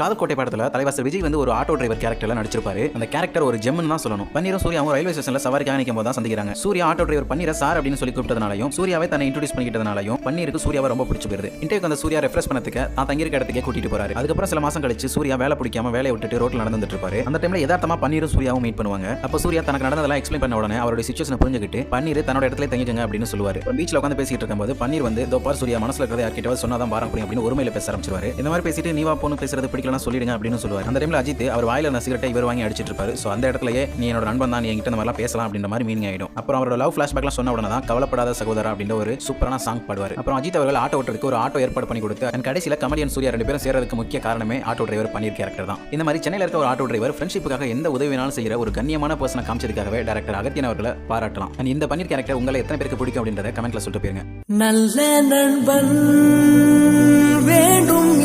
காதல் கோட்டை படத்துல தலைவாசல் விஜய் வந்து ஒரு ஆட்டோ டிரைவர் கேரக்டர்ல நடிச்சிருப்பாரு. அந்த கேரக்டர் ஒரு ஜெம்னு தான் சொல்லணும். பன்னீரும் சூர்யாவும் ரயில்வே ஸ்டேஷன்ல சவாரிக்காக நிற்கும் போது தான் சந்திக்கிறாங்க. சூர்யா ஆட்டோ டிரைவர் பன்னீரை சார் அப்படின்னு சொல்லி கூப்பிட்டதுனாலையும் சூர்யாவை தன்னை இன்ட்ரோடியூஸ் பண்ணிக்கிட்டதுனாலையும் பன்னீருக்கு சூர்யாவை ரொம்ப பிடிச்சி போயிருது. இன்டர்வியூக்கு அந்த சூர்யா ரெஃப்ரெஷ் பண்ணதுக்கு தான் தங்கியிருக்க இடத்துக்கே கூட்டிட்டு போறாரு. அதுக்கப்புறம் சில மாசம் கழிச்சு சூர்யா வேலை பிடிக்காம வேலையை விட்டுட்டு ரோட்ல நடந்துட்டு இருப்பாரு. அந்த டைம்ல யதார்த்தமா பன்னீரும் சூர்யாவும் மீட் பண்ணுவாங்க. அப்ப சூர்யா தனக்கு நடந்ததெல்லாம் எக்ஸ்பிளைன் பண்ண உடனே அவருடைய சிச்சுவேஷனை புரிஞ்சுக்கிட்டு பன்னீர் தன்னோட இடத்துல தங்கிக்கங்க அப்படின்னு சொல்லுவாரு. பீச்ல உட்காந்து பேசிட்டு இருக்கும்போது பன்னீர் வந்து தோப்பார் சூர்யா மனசுல இருக்கிறத யார்கிட்ட சொன்னாதான் பாரம் புரியும் அப்படின்னு ஒருமையில பேச ஆரம்பிச்சிருவாரு. இந்த மாதிரி பேசிட்டு நீ வா பொண்ணு பேசுறது பிடிக்கலன்னா சொல்லிடுங்க அப்படின்னு சொல்லுவாரு. அந்த டைம்ல அஜித் அவர் வாயில இருந்த சிகரெட்டை இவர் வாங்கி அடிச்சிட்டு இருப்பாரு. சோ அந்த இடத்துலயே நீ என்னோட நண்பன் தான், நீ என்கிட்ட இந்த மாதிரிலாம் பேசலாம் அப்படின்ற மாதிரி மீனிங் ஆயிடும். அப்புறம் அவரோட லவ் ஃபிளாஷ்பேக்லாம் சொன்ன உடனே தான் கவலைப்படாத சகோதரா அப்படின்ற ஒரு சூப்பரான சாங் பாடுவார். அப்புறம் அஜித் அவர்கள் ஆட்டோ ஓட்டுறதுக்கு ஒரு ஆட்டோ ஏற்பாடு பண்ணி கொடுத்து அண்ட் கடைசியில கமெடியன் சூர்யா 2 பேரும் சேர்றதுக்கு முக்கிய காரணமே ஆட்டோ டிரைவர் பன்னீர் கேரக்டர் தான். இந்த மாதிரி சென்னையில இருக்க ஒரு ஆட்டோ டிரைவர் ஃப்ரெண்ட்ஷிப்புக்காக எந்த உதவி வேணாலும் செய்யற ஒரு கண்ணியமான பர்சனை காமிச்சதுக்காகவே டைரக்டர் அகத்தியன் அவர்களை பாராட்டலாம். அண்ட் இந்த பன்னீர் கேரக்டர் உங்களை எத்தனை பேருக்கு பிடிக்கும் அப்படின்றத கமெண்ட்ல சொல்லிட்டு போயிருங்க. நல்ல நண்பன் வேண்டும்